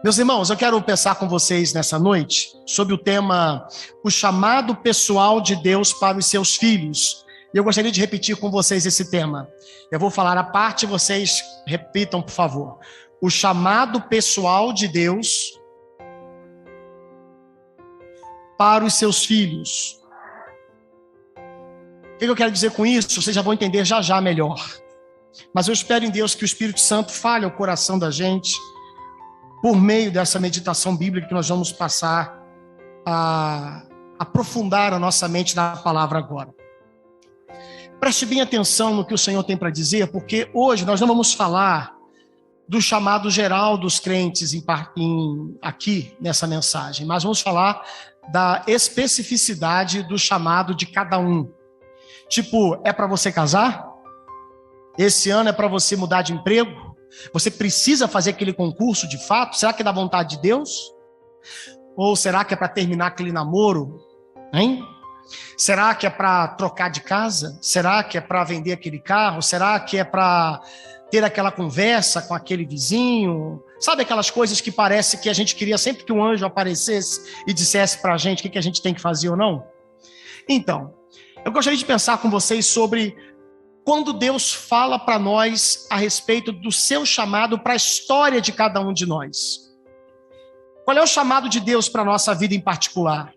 Meus irmãos, eu quero pensar com vocês nessa noite sobre o tema o chamado pessoal de Deus para os seus filhos. E eu gostaria de repetir com vocês esse tema. Eu vou falar a parte e vocês repitam, por favor. O chamado pessoal de Deus para os seus filhos. O que eu quero dizer com isso? Vocês já vão entender já melhor. Mas eu espero em Deus que o Espírito Santo fale ao coração da gente por meio dessa meditação bíblica que nós vamos passar a aprofundar a nossa mente na palavra agora. Preste bem atenção no que o Senhor tem para dizer, porque hoje nós não vamos falar do chamado geral dos crentes aqui nessa mensagem, mas vamos falar da especificidade do chamado de cada um. Tipo, é para você casar? Esse ano é para você mudar de emprego? Você precisa fazer aquele concurso de fato? Será que é da vontade de Deus? Ou será que é para terminar aquele namoro? Hein? Será que é para trocar de casa? Será que é para vender aquele carro? Será que é para ter aquela conversa com aquele vizinho? Sabe aquelas coisas que parece que a gente queria sempre que um anjo aparecesse e dissesse para a gente o que a gente tem que fazer ou não? Então, eu gostaria de pensar com vocês sobre quando Deus fala para nós a respeito do seu chamado para a história de cada um de nós. Qual é o chamado de Deus para a nossa vida em particular?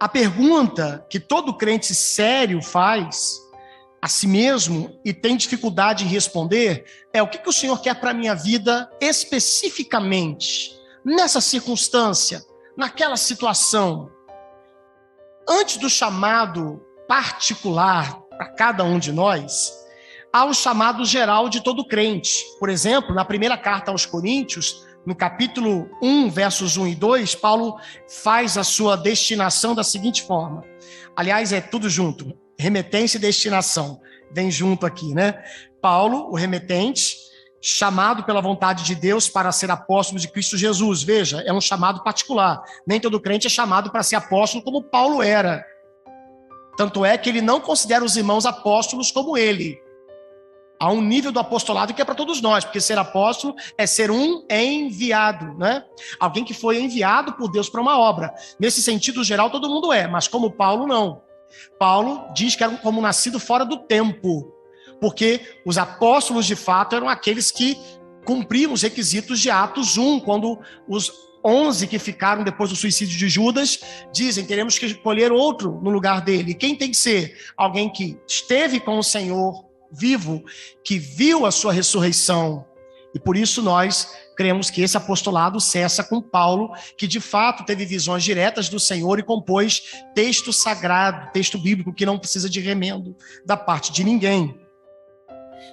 A pergunta que todo crente sério faz a si mesmo e tem dificuldade em responder é: o que o Senhor quer para a minha vida especificamente, nessa circunstância, naquela situação? Antes do chamado particular para cada um de nós, há o chamado geral de todo crente. Por exemplo, na primeira carta aos Coríntios, no capítulo 1, versos 1 e 2, Paulo faz a sua destinação da seguinte forma. Aliás, é tudo junto, remetência e destinação, vem junto aqui, né? Paulo, o remetente, chamado pela vontade de Deus para ser apóstolo de Cristo Jesus. Veja, é um chamado particular. Nem todo crente é chamado para ser apóstolo como Paulo era. Tanto é que ele não considera os irmãos apóstolos como ele. Há um nível do apostolado que é para todos nós, porque ser apóstolo é ser um enviado, né? Alguém que foi enviado por Deus para uma obra. Nesse sentido geral, todo mundo é, mas como Paulo, não. Paulo diz que era como nascido fora do tempo, porque os apóstolos, de fato, eram aqueles que cumpriam os requisitos de Atos 1, quando os 11 que ficaram depois do suicídio de Judas dizem: teremos que escolher outro no lugar dele. E quem tem que ser? Alguém que esteve com o Senhor vivo, que viu a sua ressurreição. E por isso nós cremos que esse apostolado cessa com Paulo, que de fato teve visões diretas do Senhor e compôs texto sagrado, texto bíblico, que não precisa de remendo da parte de ninguém.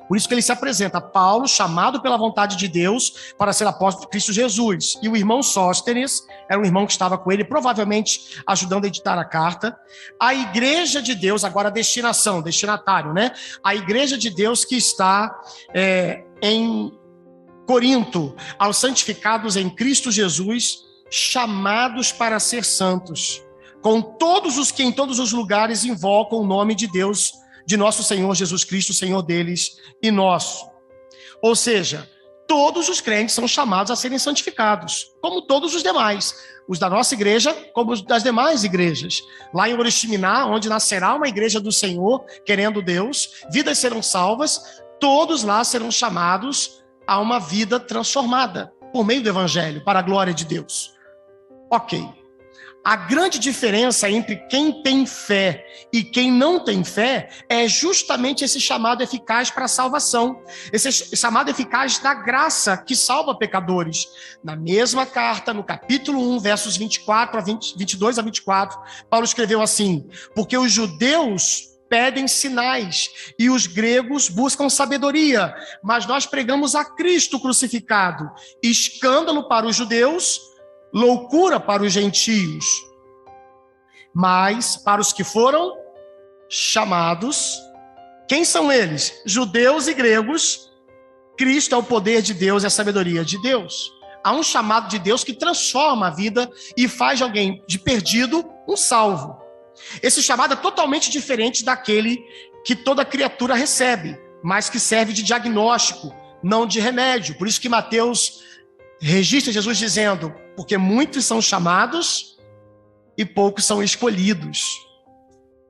Por isso que ele se apresenta, Paulo, chamado pela vontade de Deus para ser apóstolo de Cristo Jesus. E o irmão Sóstenes, era um irmão que estava com ele, provavelmente ajudando a editar a carta. A igreja de Deus, agora destinatário, né? A igreja de Deus que está em Corinto, aos santificados em Cristo Jesus, chamados para ser santos, com todos os que em todos os lugares invocam o nome de Deus, de nosso Senhor Jesus Cristo, Senhor deles e nosso. Ou seja, todos os crentes são chamados a serem santificados, como todos os demais, os da nossa igreja, como os das demais igrejas. Lá em Oriximiná, onde nascerá uma igreja do Senhor, querendo Deus, vidas serão salvas, todos lá serão chamados a uma vida transformada, por meio do Evangelho, para a glória de Deus. Ok. A grande diferença entre quem tem fé e quem não tem fé é justamente esse chamado eficaz para a salvação. Esse chamado eficaz da graça que salva pecadores. Na mesma carta, no capítulo 1, versos 22 a 24, Paulo escreveu assim: porque os judeus pedem sinais e os gregos buscam sabedoria, mas nós pregamos a Cristo crucificado, escândalo para os judeus, loucura para os gentios, mas para os que foram chamados, quem são eles? Judeus e gregos, Cristo é o poder de Deus e a sabedoria de Deus. Há um chamado de Deus que transforma a vida e faz de alguém de perdido um salvo. Esse chamado é totalmente diferente daquele que toda criatura recebe, mas que serve de diagnóstico, não de remédio. Por isso que Mateus registra Jesus dizendo, porque muitos são chamados e poucos são escolhidos.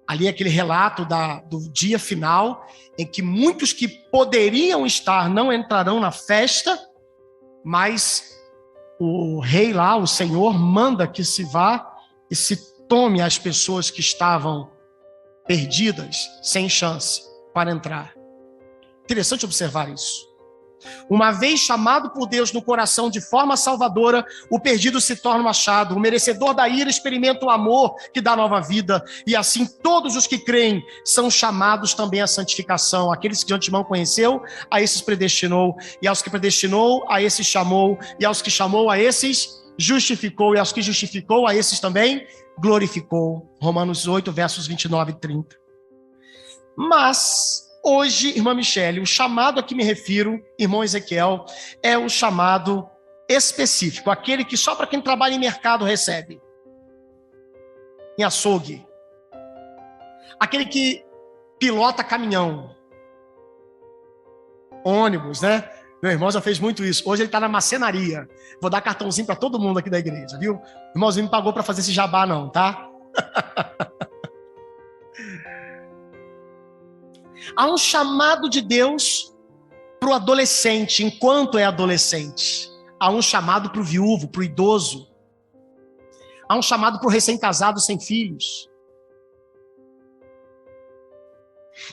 Ali é aquele relato do dia final, em que muitos que poderiam estar não entrarão na festa, mas o rei lá, o Senhor, manda que se vá e se tome as pessoas que estavam perdidas, sem chance, para entrar. Interessante observar isso. Uma vez chamado por Deus no coração de forma salvadora, o perdido se torna um achado. O merecedor da ira experimenta o amor que dá nova vida. E assim todos os que creem são chamados também à santificação. Aqueles que de antemão conheceu, a esses predestinou. E aos que predestinou, a esses chamou. E aos que chamou, a esses justificou. E aos que justificou, a esses também glorificou. Romanos 8, versos 29 e 30. Mas hoje, irmã Michele, o chamado a que me refiro, irmão Ezequiel, é o chamado específico, aquele que só para quem trabalha em mercado recebe. Em açougue. Aquele que pilota caminhão. Ônibus, né? Meu irmão já fez muito isso. Hoje ele está na marcenaria. Vou dar cartãozinho para todo mundo aqui da igreja, viu? O irmãozinho me pagou para fazer esse jabá não, tá? Há um chamado de Deus para o adolescente, enquanto é adolescente. Há um chamado para o viúvo, para o idoso. Há um chamado para o recém-casado sem filhos.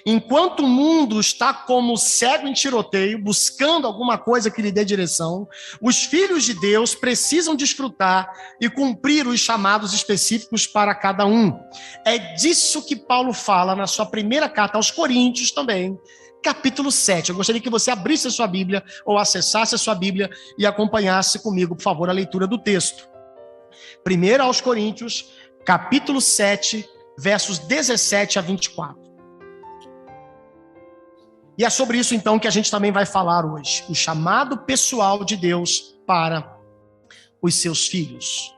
Enquanto o mundo está como cego em tiroteio, buscando alguma coisa que lhe dê direção, os filhos de Deus precisam desfrutar e cumprir os chamados específicos para cada um. É disso que Paulo fala na sua primeira carta aos Coríntios também, capítulo 7. Eu gostaria que você abrisse a sua Bíblia ou acessasse a sua Bíblia e acompanhasse comigo, por favor, a leitura do texto. 1 aos Coríntios, capítulo 7, versos 17 a 24. E é sobre isso, então, que a gente também vai falar hoje. O chamado pessoal de Deus para os seus filhos.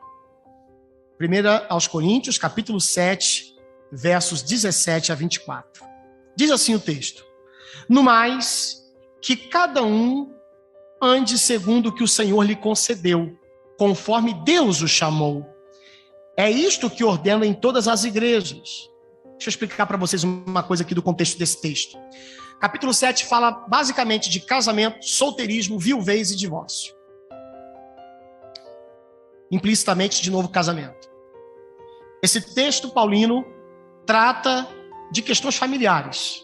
1 aos Coríntios, capítulo 7, versos 17 a 24. Diz assim o texto. No mais, que cada um ande segundo o que o Senhor lhe concedeu, conforme Deus o chamou. É isto que ordena em todas as igrejas. Deixa eu explicar para vocês uma coisa aqui do contexto desse texto. Capítulo 7 fala basicamente de casamento, solteirismo, viuvez e divórcio. Implicitamente, de novo, casamento. Esse texto paulino trata de questões familiares.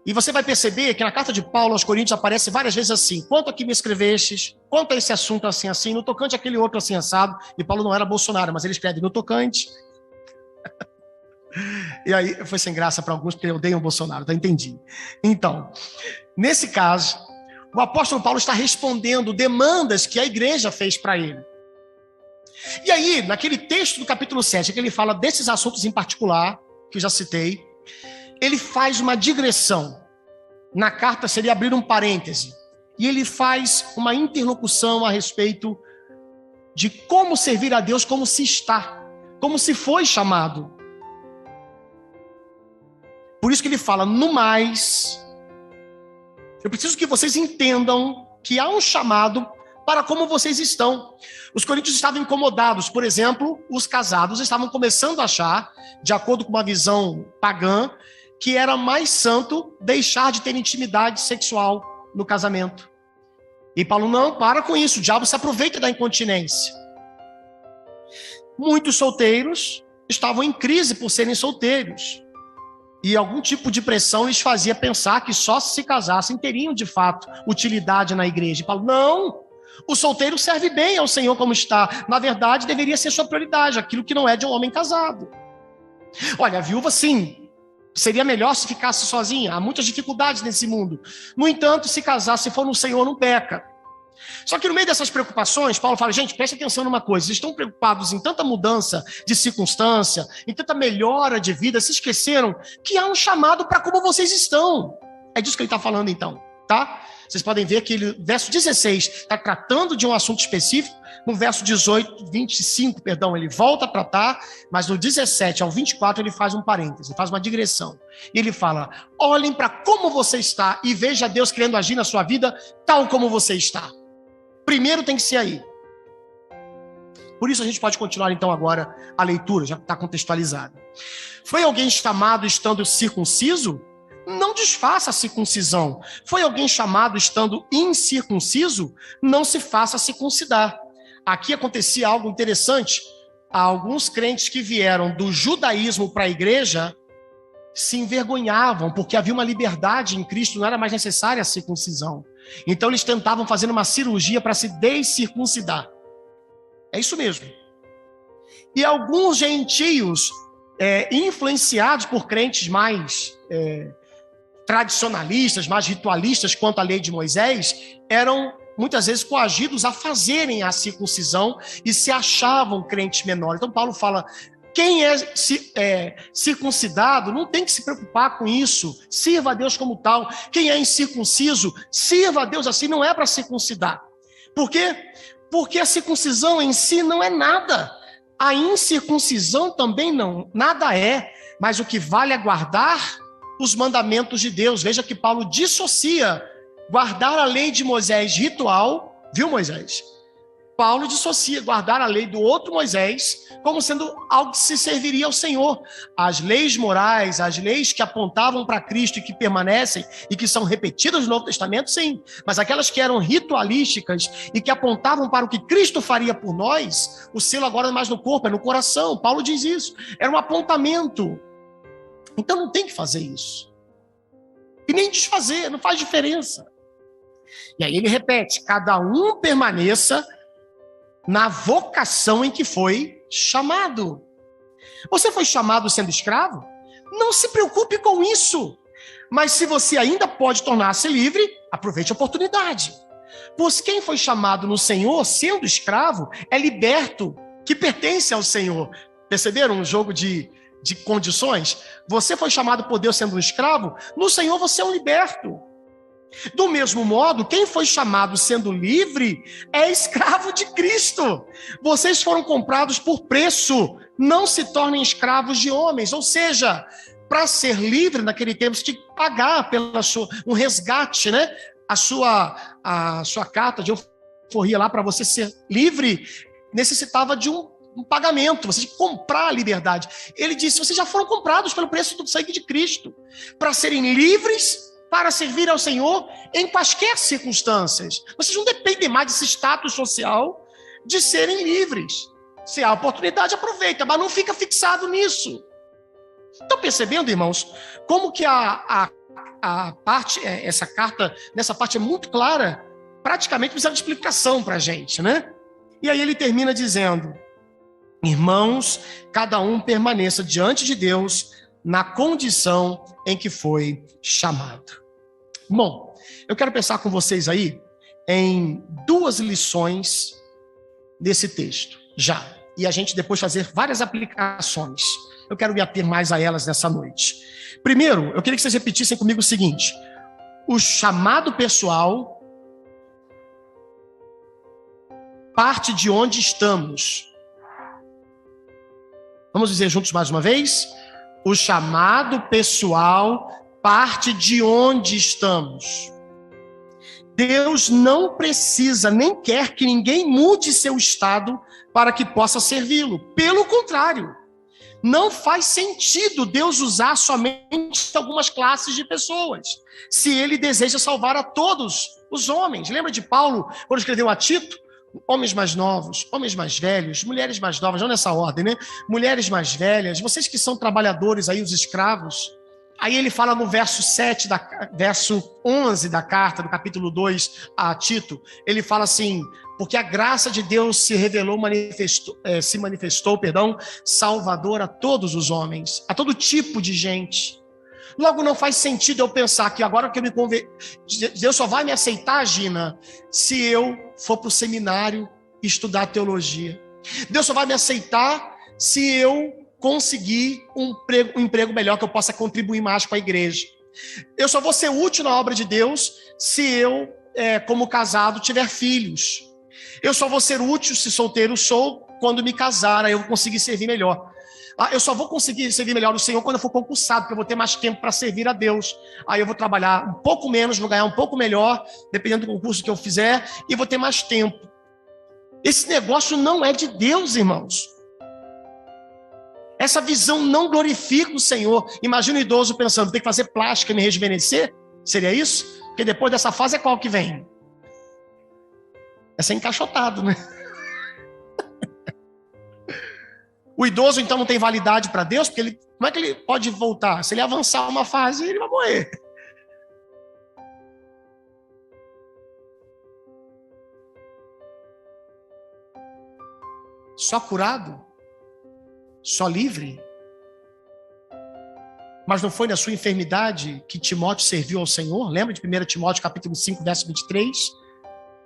E você vai perceber que na carta de Paulo aos Coríntios aparece várias vezes assim, quanto a que me escrevestes, quanto a esse assunto assim, assim, no tocante aquele outro assim, assado. E Paulo não era Bolsonaro, mas ele escreve no tocante. E aí foi sem graça para alguns, porque odeiam o Bolsonaro, tá? Entendi. Então, nesse caso, o apóstolo Paulo está respondendo demandas que a igreja fez para ele. E aí, naquele texto do capítulo 7, que ele fala desses assuntos em particular, que eu já citei, ele faz uma digressão. Na carta seria abrir um parêntese. E ele faz uma interlocução a respeito de como servir a Deus, como se está, como se foi chamado. Por isso que ele fala, no mais, eu preciso que vocês entendam que há um chamado para como vocês estão. Os coríntios estavam incomodados, por exemplo, os casados estavam começando a achar, de acordo com uma visão pagã, que era mais santo deixar de ter intimidade sexual no casamento. E Paulo, não, para com isso, o diabo se aproveita da incontinência. Muitos solteiros estavam em crise por serem solteiros. E algum tipo de pressão lhes fazia pensar que só se casassem teriam, de fato, utilidade na igreja. E Paulo, não, o solteiro serve bem ao Senhor como está. Na verdade, deveria ser sua prioridade, aquilo que não é de um homem casado. Olha, a viúva, sim, seria melhor se ficasse sozinha. Há muitas dificuldades nesse mundo. No entanto, se casar, se for no Senhor, não peca. Só que no meio dessas preocupações, Paulo fala, gente, preste atenção numa coisa, vocês estão preocupados em tanta mudança de circunstância, em tanta melhora de vida, se esqueceram que há um chamado para como vocês estão. É disso que ele está falando então, tá? Vocês podem ver que o verso 16 está tratando de um assunto específico, no verso 25, ele volta a tratar, mas do 17 ao 24 ele faz um parêntese, faz uma digressão. E ele fala, olhem para como você está e veja Deus querendo agir na sua vida tal como você está. Primeiro tem que ser aí. Por isso a gente pode continuar então agora a leitura, já está contextualizada. Foi alguém chamado estando circunciso? Não desfaça a circuncisão. Foi alguém chamado estando incircunciso? Não se faça circuncidar. Aqui acontecia algo interessante. Alguns crentes que vieram do judaísmo para a igreja se envergonhavam, porque havia uma liberdade em Cristo, não era mais necessária a circuncisão. Então eles tentavam fazer uma cirurgia para se descircuncidar. É isso mesmo. E alguns gentios, influenciados por crentes mais tradicionalistas, mais ritualistas quanto à lei de Moisés, eram muitas vezes coagidos a fazerem a circuncisão e se achavam crentes menores. Então Paulo fala, quem é circuncidado não tem que se preocupar com isso, sirva a Deus como tal. Quem é incircunciso, sirva a Deus assim, não é para circuncidar. Por quê? Porque a circuncisão em si não é nada. A incircuncisão também não, nada é. Mas o que vale é guardar os mandamentos de Deus. Veja que Paulo dissocia guardar a lei de Moisés ritual, viu, Moisés? Paulo dissocia guardar a lei do outro Moisés como sendo algo que se serviria ao Senhor. As leis morais, as leis que apontavam para Cristo e que permanecem e que são repetidas no Novo Testamento, sim. Mas aquelas que eram ritualísticas e que apontavam para o que Cristo faria por nós, o selo agora não é mais no corpo, é no coração. Paulo diz isso. Era um apontamento. Então não tem que fazer isso. E nem desfazer, não faz diferença. E aí ele repete, cada um permaneça na vocação em que foi chamado. Você foi chamado sendo escravo? Não se preocupe com isso. Mas se você ainda pode tornar-se livre, aproveite a oportunidade. Pois quem foi chamado no Senhor, sendo escravo, é liberto, que pertence ao Senhor. Perceberam um jogo de condições? Você foi chamado por Deus sendo um escravo, no Senhor você é um liberto. Do mesmo modo, quem foi chamado sendo livre é escravo de Cristo. Vocês foram comprados por preço, não se tornem escravos de homens. Ou seja, para ser livre naquele tempo, você tinha que pagar um resgate, né? A sua carta de alforria lá, para você ser livre, necessitava de um pagamento, você tinha que comprar a liberdade. Ele disse, vocês já foram comprados pelo preço do sangue de Cristo, para serem livres, para servir ao Senhor em quaisquer circunstâncias. Vocês não dependem mais desse status social de serem livres. Se há oportunidade, aproveita, mas não fica fixado nisso. Estão percebendo, irmãos, como que a parte, essa carta, nessa parte é muito clara, praticamente precisa de explicação para a gente, né? E aí ele termina dizendo, irmãos, cada um permaneça diante de Deus na condição em que foi chamado. Bom, eu quero pensar com vocês aí em duas lições desse texto, já. E a gente depois fazer várias aplicações. Eu quero me ater mais a elas nessa noite. Primeiro, eu queria que vocês repetissem comigo o seguinte: o chamado pessoal parte de onde estamos. Vamos dizer juntos mais uma vez? O chamado pessoal parte de onde estamos. Deus não precisa nem quer que ninguém mude seu estado para que possa servi-lo. Pelo contrário, não faz sentido Deus usar somente algumas classes de pessoas, se ele deseja salvar a todos os homens. Lembra de Paulo, quando escreveu a Tito? Homens mais novos, homens mais velhos, mulheres mais novas, não nessa ordem, né? Mulheres mais velhas, vocês que são trabalhadores aí, os escravos. Aí ele fala no verso 11 da carta, do capítulo 2 a Tito, ele fala assim, porque a graça de Deus se revelou, se manifestou, salvador a todos os homens, a todo tipo de gente. Logo, não faz sentido eu pensar que agora que eu me converti, Deus só vai me aceitar, Gina, se eu for para o seminário estudar teologia. Deus só vai me aceitar se eu conseguir um emprego melhor, que eu possa contribuir mais com a igreja. Eu só vou ser útil na obra de Deus se eu, como casado, tiver filhos. Eu só vou ser útil se solteiro sou quando me casar, aí eu vou conseguir servir melhor. Eu só vou conseguir servir melhor o Senhor quando eu for concursado, porque eu vou ter mais tempo para servir a Deus. Aí eu vou trabalhar um pouco menos, vou ganhar um pouco melhor, dependendo do concurso que eu fizer, e vou ter mais tempo. Esse negócio não é de Deus, irmãos. Essa visão não glorifica o Senhor. Imagina o idoso pensando, tem que fazer plástica e me rejuvenescer? Seria isso? Porque depois dessa fase é qual que vem? É ser encaixotado, né? O idoso, então, não tem validade para Deus, porque como é que ele pode voltar? Se ele avançar uma fase, ele vai morrer. Só curado? Só livre? Mas não foi na sua enfermidade que Timóteo serviu ao Senhor? Lembra de 1 Timóteo capítulo 5, verso 23?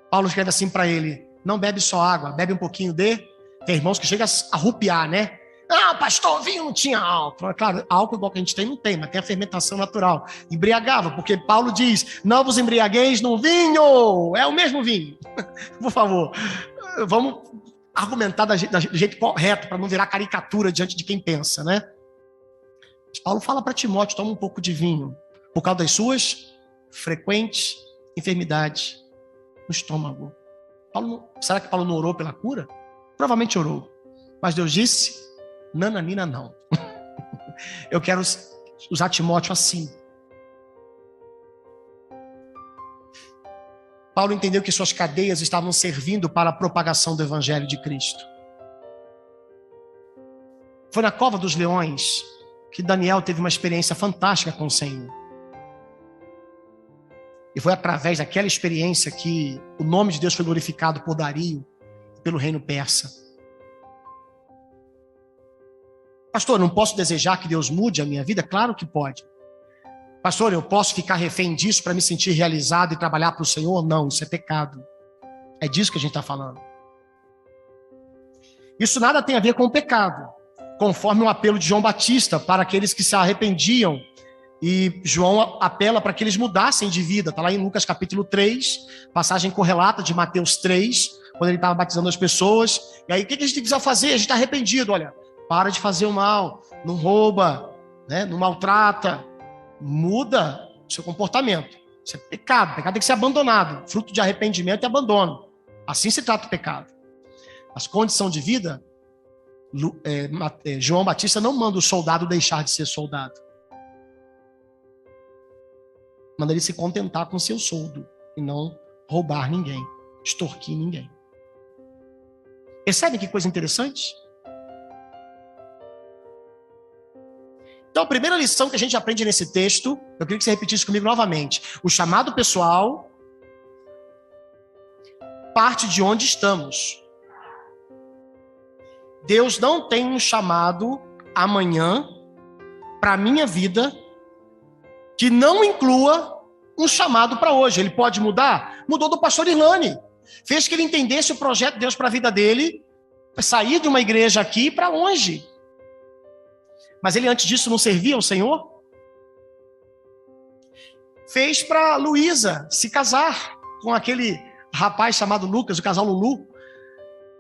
Paulo escreve assim para ele, não bebe só água, bebe um pouquinho de... Tem irmãos que chegam a rupiar, né? Ah, pastor, vinho não tinha álcool. É claro, álcool igual que a gente tem, não tem, mas tem a fermentação natural. Embriagava, porque Paulo diz, não vos embriagueis no vinho. É o mesmo vinho. Por favor, vamos argumentar do jeito correto, para não virar caricatura diante de quem pensa, né? Mas Paulo fala para Timóteo, toma um pouco de vinho, por causa das suas enfermidades no estômago. Será que Paulo não orou pela cura? Provavelmente orou. Mas Deus disse, nananina não. Eu quero usar Timóteo assim. Paulo entendeu que suas cadeias estavam servindo para a propagação do Evangelho de Cristo. Foi na cova dos leões que Daniel teve uma experiência fantástica com o Senhor. E foi através daquela experiência que o nome de Deus foi glorificado por Dario, pelo reino persa. Pastor, não posso desejar que Deus mude a minha vida? Claro que pode. Pastor, eu posso ficar refém disso para me sentir realizado e trabalhar para o Senhor? Não, isso é pecado. É disso que a gente está falando. Isso nada tem a ver com o pecado, conforme um apelo de João Batista para aqueles que se arrependiam. E João apela para que eles mudassem de vida. Está lá em Lucas capítulo 3, passagem correlata de Mateus 3, quando ele estava batizando as pessoas. E aí, o que a gente precisa fazer? A gente está arrependido. Olha, para de fazer o mal, não rouba, né? Não maltrata. Muda o seu comportamento. Isso é pecado. Pecado tem que ser abandonado. Fruto de arrependimento e abandono. Assim se trata o pecado. As condições de vida, João Batista não manda o soldado deixar de ser soldado. Manda ele se contentar com seu soldo e não roubar ninguém, extorquir ninguém. Percebe que coisa interessante? Então, a primeira lição que a gente aprende nesse texto, eu queria que você repetisse comigo novamente. O chamado pessoal parte de onde estamos. Deus não tem um chamado amanhã para a minha vida que não inclua um chamado para hoje. Ele pode mudar? Mudou do pastor Irlane. Fez que ele entendesse o projeto de Deus para a vida dele, sair de uma igreja aqui para longe. Mas ele antes disso não servia ao Senhor? Fez para Luísa se casar com aquele rapaz chamado Lucas, o casal Lulu.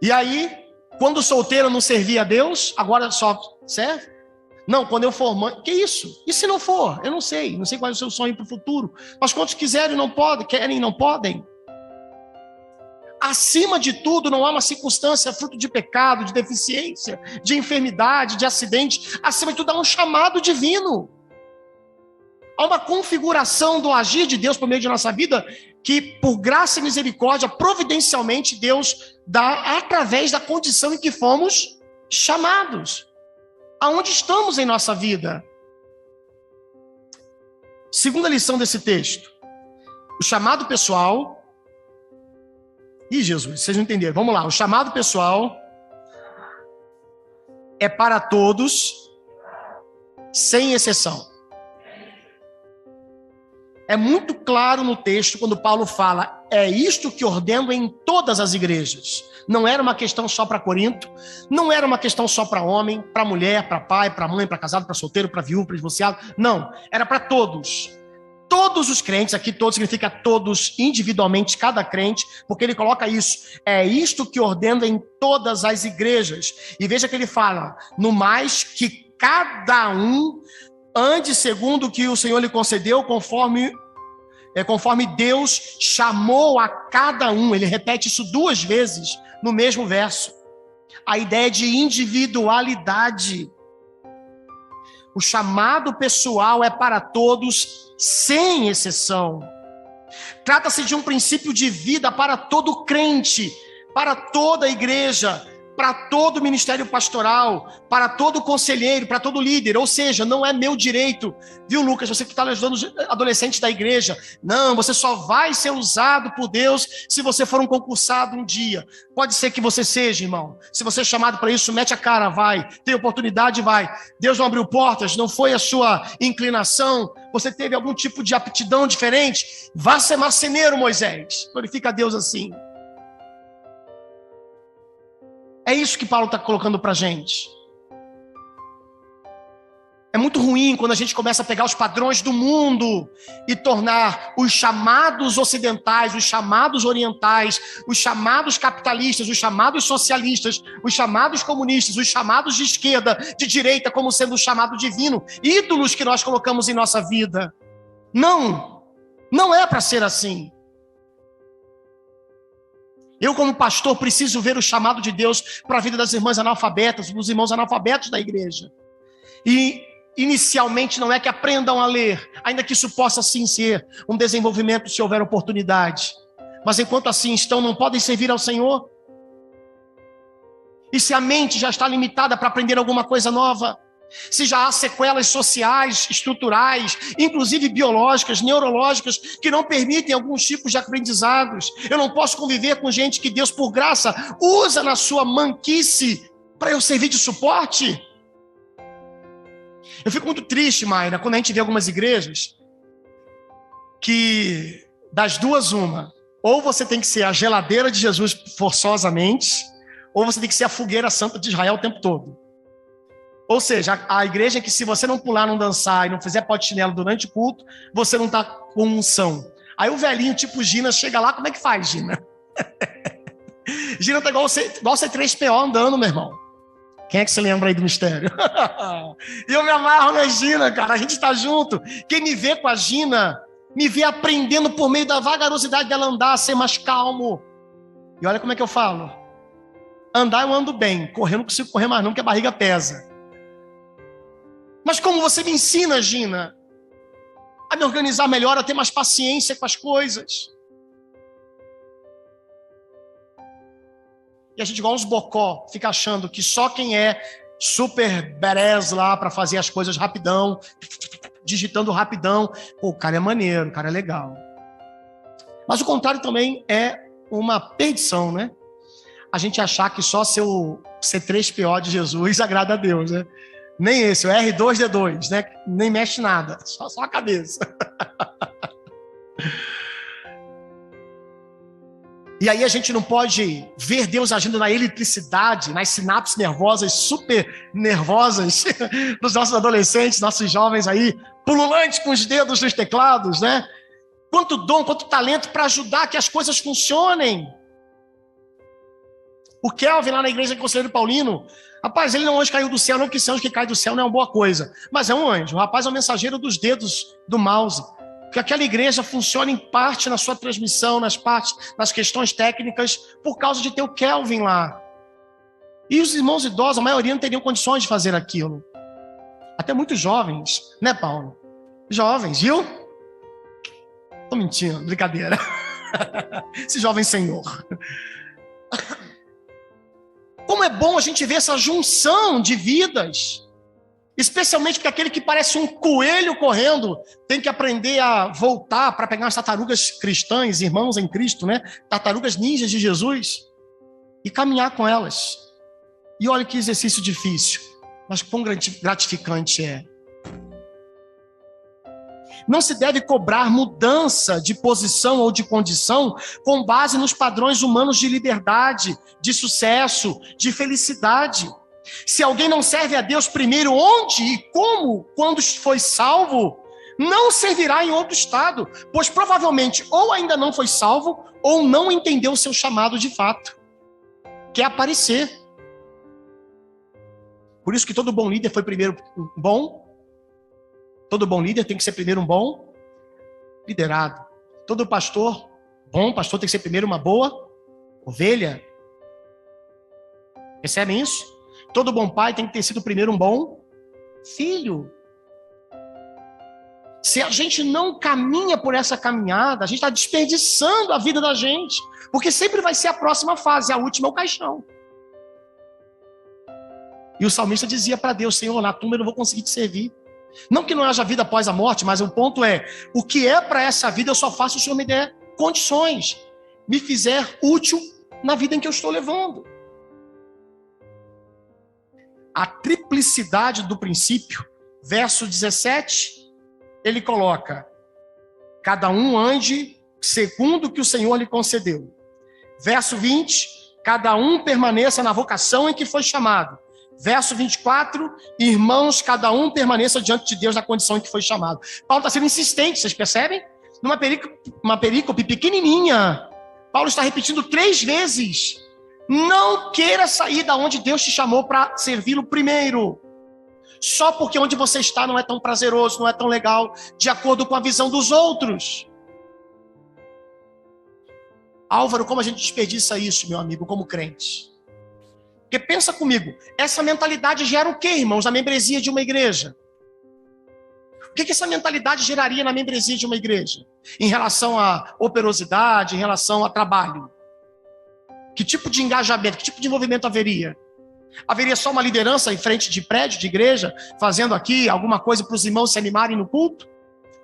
E aí, quando solteiro não servia a Deus, agora só serve? Não, quando eu for mãe, que isso? E se não for? Eu não sei qual é o seu sonho para o futuro. Mas quantos quiserem não podem, querem não podem. Acima de tudo, não há uma circunstância fruto de pecado, de deficiência, de enfermidade, de acidente. Acima de tudo, há um chamado divino. Há uma configuração do agir de Deus por meio de nossa vida que, por graça e misericórdia, providencialmente Deus dá através da condição em que fomos chamados. Aonde estamos em nossa vida? Segunda lição desse texto. O chamado pessoal... Ih, Jesus, vocês não entenderam. Vamos lá. O chamado pessoal é para todos, sem exceção. É muito claro no texto quando Paulo fala, é isto que ordeno em todas as igrejas. Não era uma questão só para Corinto, não era uma questão só para homem, para mulher, para pai, para mãe, para casado, para solteiro, para viúvo, para divorciado. Não, era para todos. todos os crentes, aqui todos significa todos individualmente, cada crente, porque ele coloca isso, é isto que ordena em todas as igrejas. E veja que ele fala, no mais que cada um ande segundo o que o Senhor lhe concedeu, conforme Deus chamou a cada um. Ele repete isso 2 vezes no mesmo verso. A ideia de individualidade. O chamado pessoal é para todos, sem exceção. Trata-se de um princípio de vida para todo crente, para toda igreja, para todo ministério pastoral, para todo conselheiro, para todo líder. Ou seja, não é meu direito, viu, Lucas, você que está ajudando os adolescentes da igreja, não, você só vai ser usado por Deus se você for um concursado um dia. Pode ser que você seja, irmão. Se você é chamado para isso, mete a cara, vai. Tem oportunidade, vai. Deus não abriu portas, não foi a sua inclinação, você teve algum tipo de aptidão diferente, vá ser marceneiro, Moisés. Glorifica a Deus assim. É isso que Paulo está colocando para a gente. É muito ruim quando a gente começa a pegar os padrões do mundo e tornar os chamados ocidentais, os chamados orientais, os chamados capitalistas, os chamados socialistas, os chamados comunistas, os chamados de esquerda, de direita, como sendo o chamado divino, ídolos que nós colocamos em nossa vida. Não é para ser assim. Eu, como pastor, preciso ver o chamado de Deus para a vida das irmãs analfabetas, dos irmãos analfabetos da igreja. E, inicialmente, não é que aprendam a ler, ainda que isso possa, sim, ser um desenvolvimento se houver oportunidade. Mas, enquanto assim estão, não podem servir ao Senhor? E se a mente já está limitada para aprender alguma coisa nova? Se já há sequelas sociais, estruturais, inclusive biológicas, neurológicas, que não permitem alguns tipos de aprendizados. Eu não posso conviver com gente que Deus, por graça, usa na sua manquice para eu servir de suporte. Eu fico muito triste, Mayra, quando a gente vê algumas igrejas que, das duas, uma, ou você tem que ser a geladeira de Jesus forçosamente, ou você tem que ser a fogueira santa de Israel o tempo todo. Ou seja, a igreja é que se você não pular, não dançar e não fizer pó de chinelo durante o culto, você não está com unção. Aí o velhinho tipo Gina chega lá, como é que faz, Gina? Gina está igual C3PO andando, meu irmão. Quem é que se lembra aí do mistério? E eu me amarro na Gina, cara, a gente está junto. Quem me vê com a Gina, me vê aprendendo por meio da vagarosidade dela andar, ser mais calmo. E olha como é que eu falo. Andar eu ando bem, correr eu não consigo correr mais não, porque a barriga pesa. Mas como você me ensina, Gina, a me organizar melhor, a ter mais paciência com as coisas. E a gente, igual uns bocó, fica achando que só quem é super badass lá para fazer as coisas rapidão, digitando rapidão, pô, o cara é maneiro, o cara é legal. Mas o contrário também é uma perdição, né? A gente achar que só ser o C3PO de Jesus agrada a Deus, né? Nem esse, o R2D2, né? Nem mexe nada, só a cabeça. E aí a gente não pode ver Deus agindo na eletricidade, nas sinapses nervosas, super nervosas dos nossos adolescentes, nossos jovens aí, pululantes com os dedos nos teclados, né? Quanto dom, quanto talento para ajudar que as coisas funcionem. O Kelvin lá na igreja do Conselheiro Paulino, rapaz, ele não é um anjo que caiu do céu, não, que esse anjo que cai do céu não é uma boa coisa, mas é um anjo. O rapaz é o mensageiro dos dedos do mouse. Que aquela igreja funciona em parte na sua transmissão, nas questões técnicas, por causa de ter o Kelvin lá. E os irmãos idosos, a maioria não teriam condições de fazer aquilo. Até muito jovens, né, Paulo? Jovens, viu? Tô mentindo, brincadeira. Esse jovem senhor. Como é bom a gente ver essa junção de vidas, especialmente porque aquele que parece um coelho correndo tem que aprender a voltar para pegar as tartarugas cristãs, irmãos em Cristo, né? Tartarugas ninjas de Jesus, e caminhar com elas. E olha que exercício difícil, mas quão gratificante é. Não se deve cobrar mudança de posição ou de condição com base nos padrões humanos de liberdade, de sucesso, de felicidade. Se alguém não serve a Deus primeiro, onde e como, quando foi salvo, Não servirá em outro estado, pois provavelmente ou ainda não foi salvo, ou não entendeu o seu chamado de fato, que é aparecer. Por isso que todo bom líder foi primeiro bom. Todo bom líder tem que ser primeiro um bom liderado. Todo pastor, bom pastor, tem que ser primeiro uma boa ovelha. Percebem isso? Todo bom pai tem que ter sido primeiro um bom filho. Se a gente não caminha por essa caminhada, a gente está desperdiçando a vida da gente, porque sempre vai ser a próxima fase, a última é o caixão. E o salmista dizia para Deus: Senhor, na tumba eu não vou conseguir te servir. Não que não haja vida após a morte, mas o ponto é, o que é para essa vida eu só faço se o Senhor me der condições, me fizer útil na vida em que eu estou levando. A triplicidade do princípio, verso 17, ele coloca: cada um ande segundo o que o Senhor lhe concedeu. Verso 20, cada um permaneça na vocação em que foi chamado. Verso 24, irmãos, cada um permaneça diante de Deus na condição em que foi chamado. Paulo está sendo insistente, vocês percebem? Numa perícope pequenininha, Paulo está repetindo 3 vezes: não queira sair da onde Deus te chamou para servi-lo primeiro, só porque onde você está não é tão prazeroso, não é tão legal, de acordo com a visão dos outros. Álvaro, como a gente desperdiça isso, meu amigo, como crente? Porque pensa comigo, essa mentalidade gera o quê, irmãos, na membresia de uma igreja? O que essa mentalidade geraria na membresia de uma igreja? Em relação à operosidade, em relação a trabalho? Que tipo de engajamento, que tipo de envolvimento haveria? Haveria só uma liderança em frente de prédio, de igreja, fazendo aqui alguma coisa para os irmãos se animarem no culto?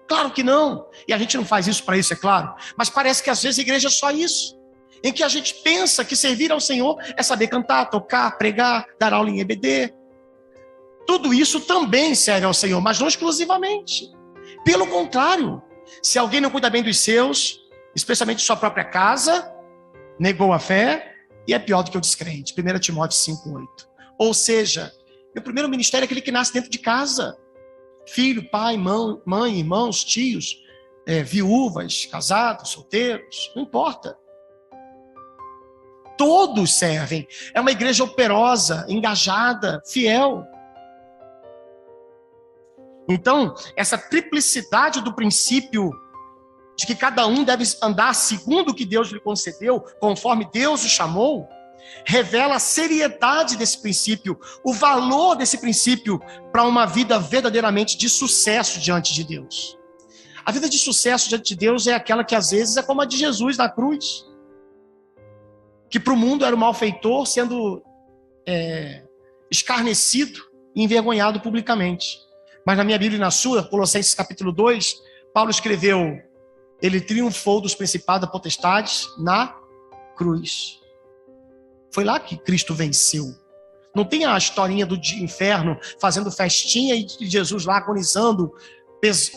Claro que não. E a gente não faz isso para isso, é claro. Mas parece que às vezes a igreja é só isso. Em que a gente pensa que servir ao Senhor é saber cantar, tocar, pregar, dar aula em EBD. Tudo isso também serve ao Senhor, mas não exclusivamente. Pelo contrário, se alguém não cuida bem dos seus, especialmente de sua própria casa, negou a fé e é pior do que o descrente. 1 Timóteo 5:8. Ou seja, meu primeiro ministério é aquele que nasce dentro de casa. Filho, pai, mãe, irmãos, tios, viúvas, casados, solteiros, não importa. Todos servem. É uma igreja operosa, engajada, fiel. Então, essa triplicidade do princípio de que cada um deve andar segundo o que Deus lhe concedeu, conforme Deus o chamou, revela a seriedade desse princípio, o valor desse princípio para uma vida verdadeiramente de sucesso diante de Deus. A vida de sucesso diante de Deus é aquela que às vezes é como a de Jesus na cruz, que para o mundo era o malfeitor sendo escarnecido e envergonhado publicamente. Mas na minha Bíblia e na sua, Colossenses capítulo 2, Paulo escreveu: ele triunfou dos principados e potestades na cruz. Foi lá que Cristo venceu. Não tem a historinha do inferno fazendo festinha e Jesus lá agonizando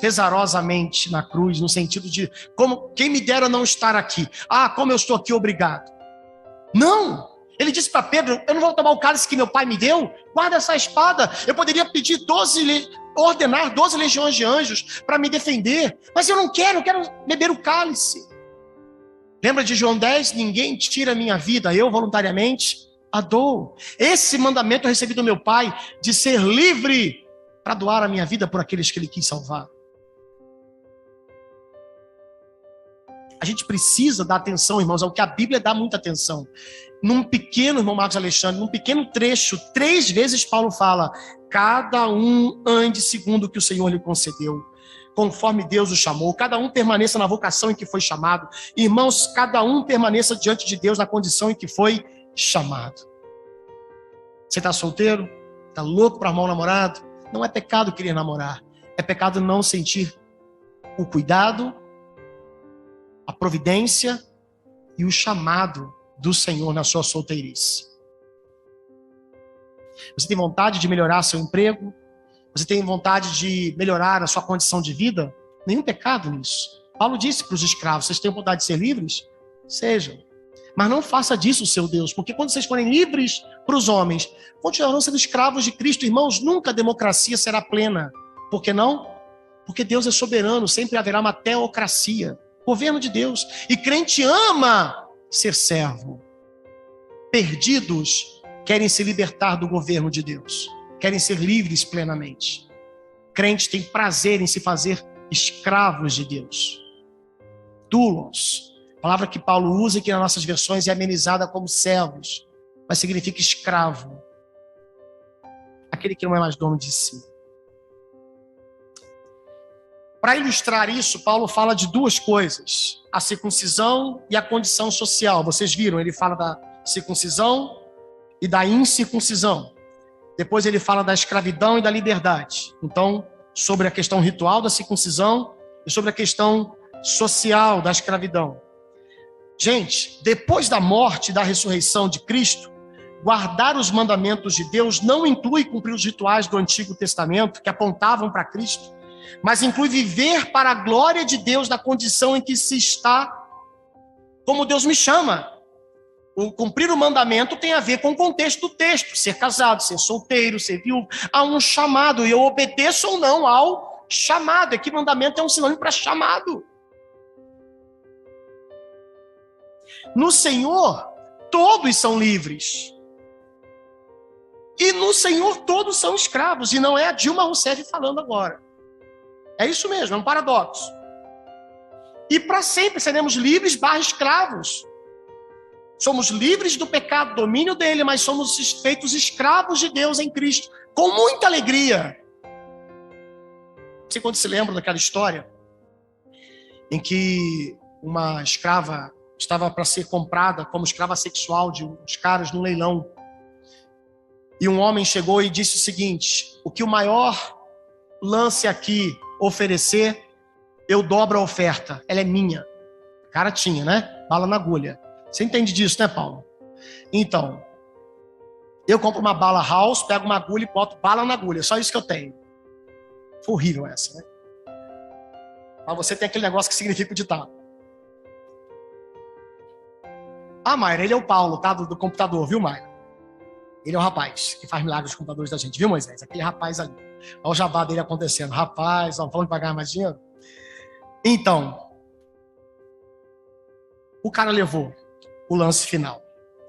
pesarosamente na cruz, no sentido de como quem me dera não estar aqui. Como eu estou aqui, obrigado. Não! Ele disse para Pedro: eu não vou tomar o cálice que meu pai me deu, guarda essa espada. Eu poderia pedir ordenar 12 legiões de anjos para me defender, mas eu não quero, eu quero beber o cálice. Lembra de João 10? Ninguém tira a minha vida, eu voluntariamente a dou. Esse mandamento eu recebi do meu pai, de ser livre para doar a minha vida por aqueles que ele quis salvar. A gente precisa dar atenção, irmãos, ao que a Bíblia dá muita atenção. Num pequeno, irmão Marcos Alexandre, num pequeno trecho, 3 vezes Paulo fala: cada um ande segundo o que o Senhor lhe concedeu, conforme Deus o chamou. Cada um permaneça na vocação em que foi chamado. Irmãos, cada um permaneça diante de Deus na condição em que foi chamado. Você está solteiro? Está louco para arrumar um namorado? Não é pecado querer namorar. É pecado não sentir o cuidado, a providência e o chamado do Senhor na sua solteirice. Você tem vontade de melhorar seu emprego? Você tem vontade de melhorar a sua condição de vida? Nenhum pecado nisso. Paulo disse para os escravos: vocês têm vontade de ser livres? Sejam. Mas não faça disso o seu Deus, porque quando vocês forem livres para os homens, continuarão sendo escravos de Cristo. Irmãos, nunca a democracia será plena. Por que não? Porque Deus é soberano, sempre haverá uma teocracia, governo de Deus. E crente ama ser servo. Perdidos querem se libertar do governo de Deus, querem ser livres plenamente. Crente tem prazer em se fazer escravos de Deus. Doulos, palavra que Paulo usa e que nas nossas versões é amenizada como servos, mas significa escravo. Aquele que não é mais dono de si. Para ilustrar isso, Paulo fala de duas coisas: a circuncisão e a condição social. Vocês viram, ele fala da circuncisão e da incircuncisão. Depois ele fala da escravidão e da liberdade. Então, sobre a questão ritual da circuncisão e sobre a questão social da escravidão. Gente, depois da morte e da ressurreição de Cristo, guardar os mandamentos de Deus não inclui cumprir os rituais do Antigo Testamento que apontavam para Cristo, mas inclui viver para a glória de Deus na condição em que se está, como Deus me chama. O cumprir o mandamento tem a ver com o contexto do texto, ser casado, ser solteiro, ser viúvo. Há um chamado, e eu obedeço ou não ao chamado. Aqui mandamento é um sinônimo para chamado. No Senhor, todos são livres. E no Senhor, todos são escravos. E não é a Dilma Rousseff falando agora. É isso mesmo, é um paradoxo. E para sempre seremos livres / escravos. Somos livres do pecado, domínio dele, mas somos feitos escravos de Deus em Cristo, com muita alegria. Não sei quando se lembra daquela história em que uma escrava estava para ser comprada como escrava sexual de uns caras no leilão. E um homem chegou e disse o seguinte: o que o maior lance aqui oferecer, eu dobro a oferta, ela é minha. O cara tinha, né? Bala na agulha. Você entende disso, né, Paulo? Então, eu compro uma bala house, pego uma agulha e boto bala na agulha. Só isso que eu tenho. Foi horrível essa, né? Mas você tem aquele negócio que significa o ditado. Ah, Mayra, ele é o Paulo, tá? Do computador, viu, Mayra? Ele é o rapaz que faz milagres nos computadores da gente, viu, Moisés? Aquele rapaz ali. Olha o jabá dele acontecendo. Rapaz, ó, falando que vai ganhar mais dinheiro. Então, o cara levou o lance final.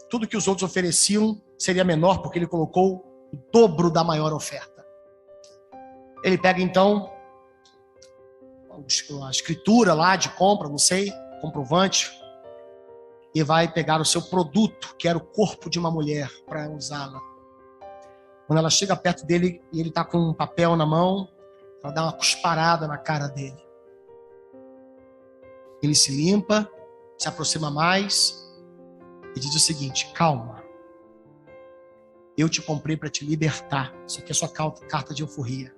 Tudo que os outros ofereciam seria menor, porque ele colocou o dobro da maior oferta. Ele pega, então, a escritura lá de compra, não sei, comprovante, e vai pegar o seu produto, que era o corpo de uma mulher, para usá-la. Quando ela chega perto dele e ele está com um papel na mão, ela dá uma cusparada na cara dele. Ele se limpa, se aproxima mais e diz o seguinte: calma, eu te comprei para te libertar. Isso aqui é sua carta de alforria.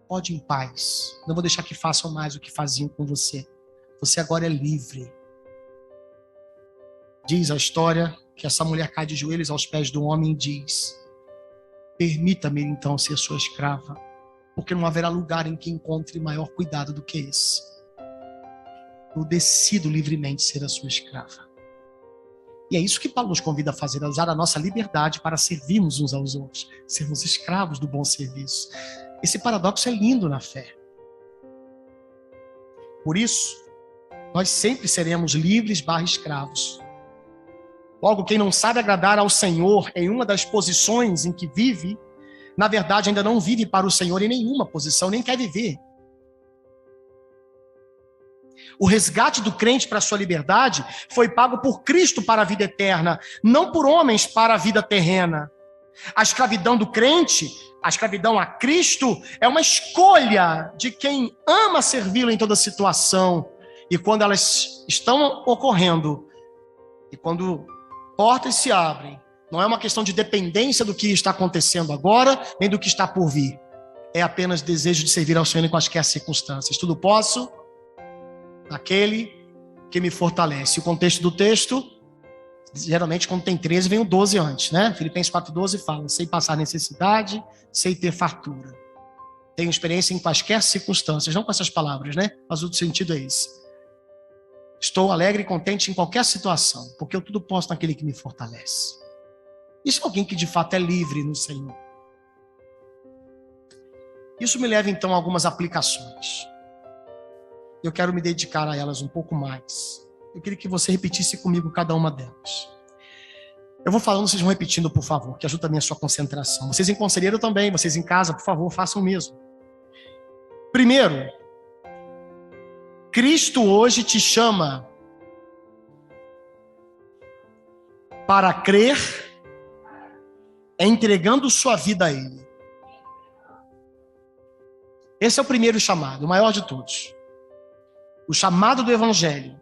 Pode ir em paz. Não vou deixar que façam mais o que faziam com você. Você agora é livre. Diz a história que essa mulher cai de joelhos aos pés do homem e diz: permita-me então ser sua escrava, porque não haverá lugar em que encontre maior cuidado do que esse. Eu decido livremente ser a sua escrava. E é isso que Paulo nos convida a fazer, a usar a nossa liberdade para servirmos uns aos outros, sermos escravos do bom serviço. Esse paradoxo é lindo na fé. Por isso, nós sempre seremos livres / escravos. Logo, quem não sabe agradar ao Senhor em uma das posições em que vive, na verdade ainda não vive para o Senhor em nenhuma posição, nem quer viver. O resgate do crente para a sua liberdade foi pago por Cristo para a vida eterna, não por homens para a vida terrena. A escravidão do crente, a escravidão a Cristo, é uma escolha de quem ama servi-lo em toda situação. E quando elas estão ocorrendo, e quando portas se abrem, não é uma questão de dependência do que está acontecendo agora, nem do que está por vir. É apenas desejo de servir ao Senhor em quaisquer circunstâncias. Tudo posso naquele que me fortalece. O contexto do texto, geralmente quando tem 13, vem o 12 antes, né? Filipenses 4,12 fala: sei passar necessidade, sei ter fartura. Tenho experiência em quaisquer circunstâncias, não com essas palavras, né? Mas o sentido é esse. Estou alegre e contente em qualquer situação, porque eu tudo posso naquele que me fortalece. Isso é alguém que de fato é livre no Senhor. Isso me leva então a algumas aplicações. Eu quero me dedicar a elas um pouco mais. Eu queria que você repetisse comigo cada uma delas. Eu vou falando, vocês vão repetindo, por favor, que ajuda também a sua concentração. Vocês em conselheiro também, vocês em casa, por favor, façam o mesmo. Primeiro, Cristo hoje te chama para crer, entregando sua vida a Ele. Esse é o primeiro chamado, o maior de todos. O chamado do Evangelho.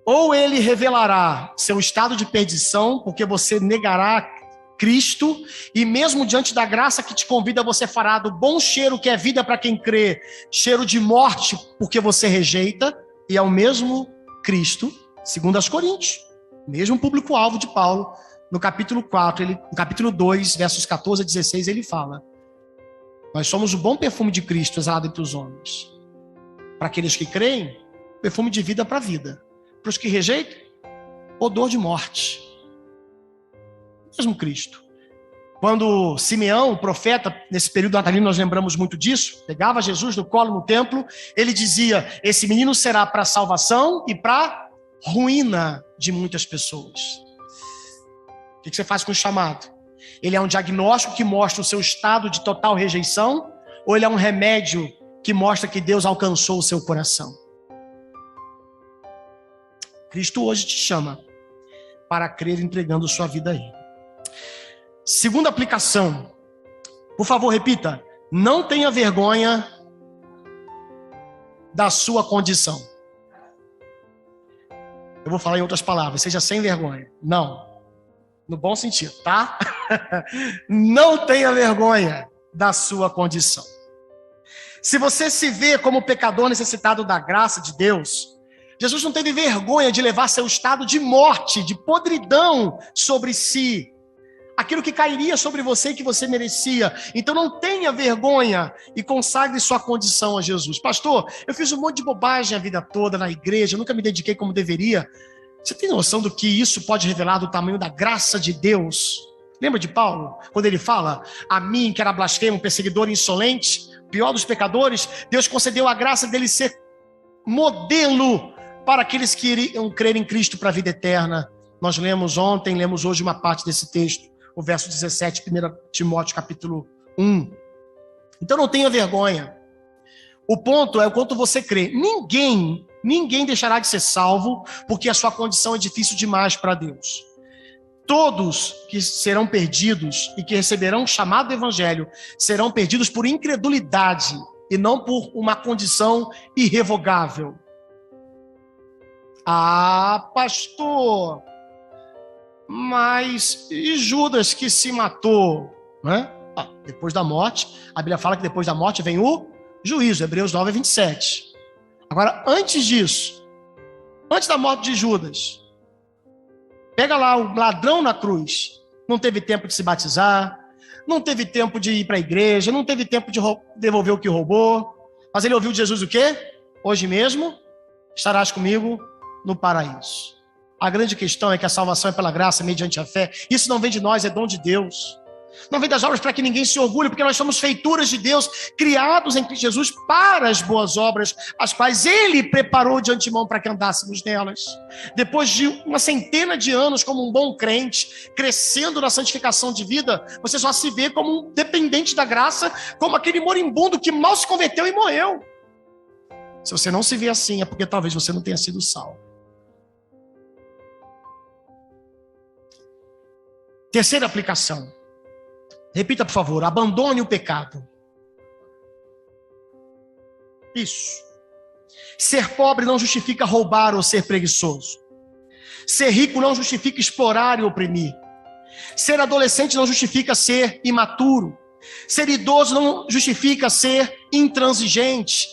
Ou ele revelará seu estado de perdição, porque você negará Cristo, e mesmo diante da graça que te convida, você fará do bom cheiro que é vida para quem crê, cheiro de morte, porque você rejeita, e é o mesmo Cristo, segundo as Coríntios, mesmo público-alvo de Paulo, no capítulo 4, no capítulo 2, versos 14 a 16, ele fala: nós somos o bom perfume de Cristo exalado entre os homens. Para aqueles que creem, perfume de vida para a vida. Para os que rejeitam, odor de morte. Mesmo Cristo. Quando Simeão, o profeta, nesse período natalino nós lembramos muito disso, pegava Jesus no colo no templo, ele dizia: esse menino será para salvação e para ruína de muitas pessoas. O que você faz com o chamado? Ele é um diagnóstico que mostra o seu estado de total rejeição, ou ele é um remédio que mostra que Deus alcançou o seu coração? Cristo hoje te chama para crer entregando sua vida a Ele. Segunda aplicação. Por favor, repita. Não tenha vergonha da sua condição. Eu vou falar em outras palavras. Seja sem vergonha. Não. No bom sentido, tá? Não tenha vergonha da sua condição. Se você se vê como pecador necessitado da graça de Deus, Jesus não teve vergonha de levar seu estado de morte, de podridão sobre si. Aquilo que cairia sobre você e que você merecia. Então não tenha vergonha e consagre sua condição a Jesus. Pastor, eu fiz um monte de bobagem a vida toda na igreja, nunca me dediquei como deveria. Você tem noção do que isso pode revelar do tamanho da graça de Deus? Lembra de Paulo? Quando ele fala: a mim, que era blasfemo, perseguidor insolente, pior dos pecadores, Deus concedeu a graça dele ser modelo para aqueles que iriam crer em Cristo para a vida eterna. Nós lemos ontem, lemos hoje uma parte desse texto, o verso 17, 1 Timóteo capítulo 1. Então não tenha vergonha. O ponto é o quanto você crê. Ninguém deixará de ser salvo, porque a sua condição é difícil demais para Deus. Todos que serão perdidos e que receberão o chamado do Evangelho serão perdidos por incredulidade e não por uma condição irrevogável. Ah, pastor, mas e Judas que se matou, né? Depois da morte, a Bíblia fala que depois da morte vem o juízo, Hebreus 9, 27. Agora, antes disso, antes da morte de Judas, pega lá o ladrão na cruz, não teve tempo de se batizar, não teve tempo de ir para a igreja, não teve tempo de devolver o que roubou, mas ele ouviu de Jesus o quê? Hoje mesmo estarás comigo no paraíso. A grande questão é que a salvação é pela graça, mediante a fé. Isso não vem de nós, é dom de Deus. Não vem das obras para que ninguém se orgulhe, porque nós somos feituras de Deus, criados em Cristo Jesus para as boas obras, as quais Ele preparou de antemão para que andássemos nelas. Depois de uma centena de anos como um bom crente, crescendo na santificação de vida, você só se vê como um dependente da graça, como aquele moribundo que mal se converteu e morreu. Se você não se vê assim, é porque talvez você não tenha sido salvo. Terceira aplicação. Repita, por favor. Abandone o pecado. Isso. Ser pobre não justifica roubar ou ser preguiçoso. Ser rico não justifica explorar e oprimir. Ser adolescente não justifica ser imaturo. Ser idoso não justifica ser intransigente.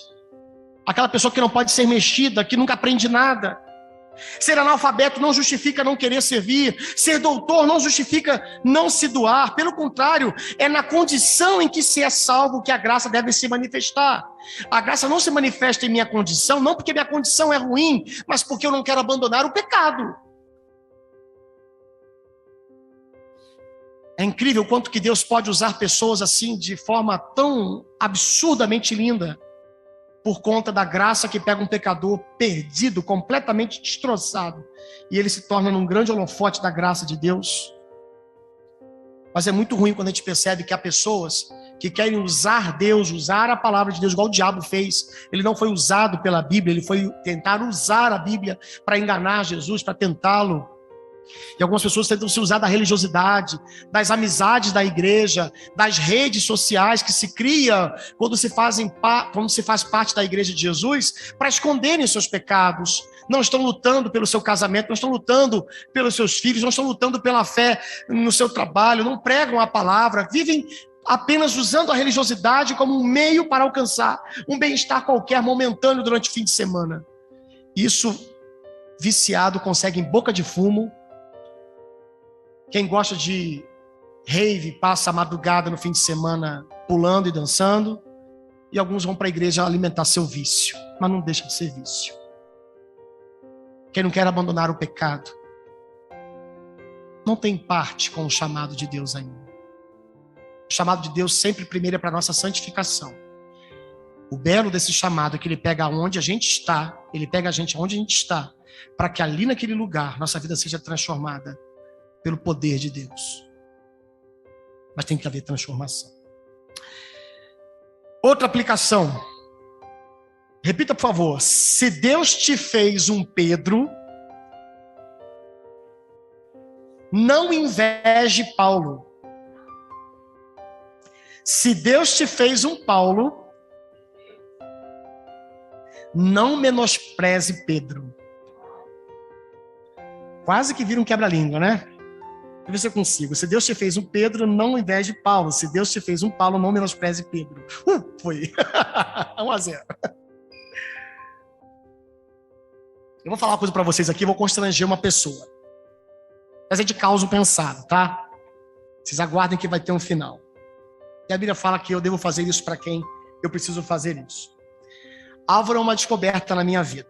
Aquela pessoa que não pode ser mexida, que nunca aprende nada. Ser analfabeto não justifica não querer servir. Ser doutor não justifica não se doar. Pelo contrário, é na condição em que se é salvo que a graça deve se manifestar. A graça não se manifesta em minha condição, não porque minha condição é ruim, mas porque eu não quero abandonar o pecado. É incrível o quanto que Deus pode usar pessoas assim de forma tão absurdamente linda, por conta da graça que pega um pecador perdido, completamente destroçado, e ele se torna num grande holofote da graça de Deus. Mas é muito ruim quando a gente percebe que há pessoas que querem usar Deus, usar a palavra de Deus, igual o diabo fez. Ele não foi usado pela Bíblia, ele foi tentar usar a Bíblia para enganar Jesus, para tentá-lo. E algumas pessoas tentam se usar da religiosidade, das amizades da igreja, das redes sociais que se cria quando se faz parte da igreja de Jesus, para esconderem seus pecados. Não estão lutando pelo seu casamento, não estão lutando pelos seus filhos, não estão lutando pela fé no seu trabalho, não pregam a palavra, vivem apenas usando a religiosidade como um meio para alcançar um bem-estar qualquer, momentâneo, durante o fim de semana. Isso, viciado, consegue em boca de fumo. Quem gosta de rave passa a madrugada no fim de semana pulando e dançando. E alguns vão para a igreja alimentar seu vício, mas não deixa de ser vício. Quem não quer abandonar o pecado não tem parte com o chamado de Deus ainda. O chamado de Deus sempre primeiro é para a nossa santificação. O belo desse chamado é que ele pega onde a gente está, ele pega a gente onde a gente está, para que ali naquele lugar nossa vida seja transformada pelo poder de Deus. Mas tem que haver transformação. Outra aplicação. Repita, por favor. Se Deus te fez um Pedro, não inveje Paulo. Se Deus te fez um Paulo, não menospreze Pedro. Quase que vira um quebra-língua, né? Deixa eu ver se eu consigo. Se Deus te fez um Pedro, não inveje Paulo. Se Deus te fez um Paulo, não menospreze Pedro. Foi. 1-0. Eu vou falar uma coisa para vocês aqui, vou constranger uma pessoa. Mas é de causa pensado, tá? Vocês aguardem que vai ter um final. E a Bíblia fala que eu devo fazer isso para quem eu preciso fazer isso. Álvaro é uma descoberta na minha vida.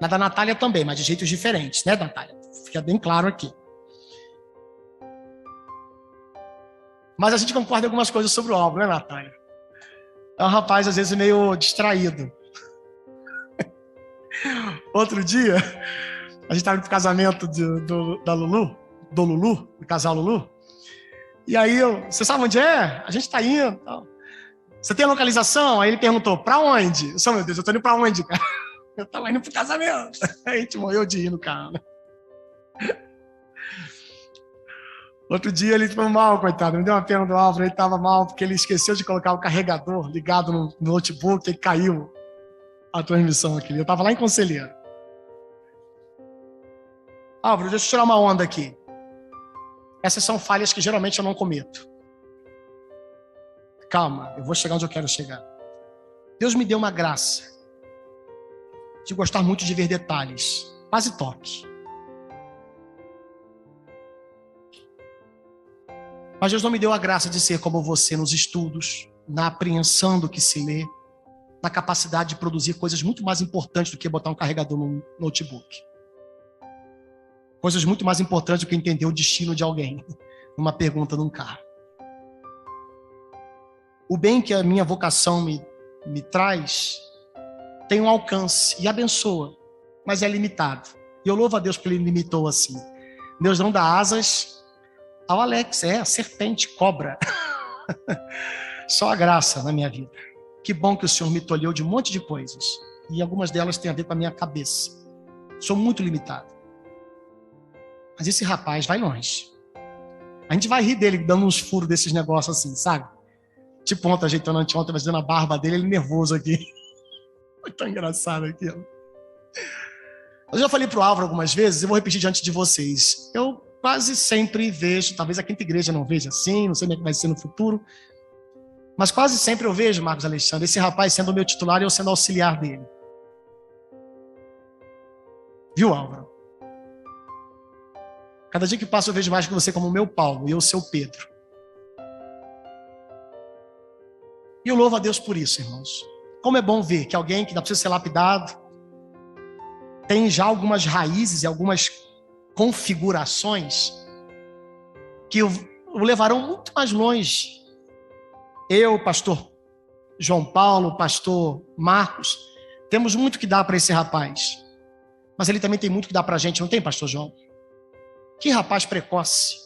Na da Natália também, mas de jeitos diferentes, né, Natália? Fica bem claro aqui. Mas a gente concorda em algumas coisas sobre o Álvaro, né, Natália? É um rapaz, às vezes, meio distraído. Outro dia, a gente estava no casamento da Lulu, do casal Lulu. E aí, você sabe onde é? A gente está indo. Tal. Você tem a localização? Aí ele perguntou, para onde? Eu sou, meu Deus, eu estou indo para onde, cara? Eu estava indo pro casamento. A gente morreu de rir no carro, né? Outro dia ele ficou mal, coitado. Me deu uma pena do Álvaro, ele estava mal porque ele esqueceu de colocar o carregador ligado no notebook e caiu a transmissão aqui. Eu estava lá em Conselheiro. Álvaro, deixa eu tirar uma onda aqui. Essas são falhas que geralmente eu não cometo. Calma, eu vou chegar onde eu quero chegar. Deus me deu uma graça de gostar muito de ver detalhes. Quase toque. Mas Deus não me deu a graça de ser como você nos estudos, na apreensão do que se lê, na capacidade de produzir coisas muito mais importantes do que botar um carregador no notebook. Coisas muito mais importantes do que entender o destino de alguém, numa pergunta num carro. O bem que a minha vocação me traz tem um alcance e abençoa, mas é limitado. E eu louvo a Deus porque Ele limitou assim. Deus não dá asas ao Alex, a serpente, cobra. Só a graça na minha vida. Que bom que o Senhor me tolheu de um monte de coisas. E algumas delas têm a ver com a minha cabeça. Sou muito limitado. Mas esse rapaz vai longe. A gente vai rir dele dando uns furos desses negócios assim, sabe? Tipo ontem, ajeitando anteontem, fazendo a barba dele, ele nervoso aqui. Foi tão engraçado aquilo. Eu já falei pro Álvaro algumas vezes, eu vou repetir diante de vocês. Eu quase sempre vejo, talvez a Quinta Igreja não veja assim, não sei como é que vai ser no futuro, mas quase sempre eu vejo, Marcos Alexandre, esse rapaz sendo o meu titular e eu sendo auxiliar dele. Viu, Álvaro? Cada dia que passa eu vejo mais que você como o meu Paulo e eu o seu Pedro. E eu louvo a Deus por isso, irmãos. Como é bom ver que alguém que não precisa ser lapidado tem já algumas raízes e algumas configurações que o levarão muito mais longe. Eu, pastor João Paulo, pastor Marcos, temos muito que dar para esse rapaz. Mas ele também tem muito que dar para a gente, não tem, pastor João? Que rapaz precoce.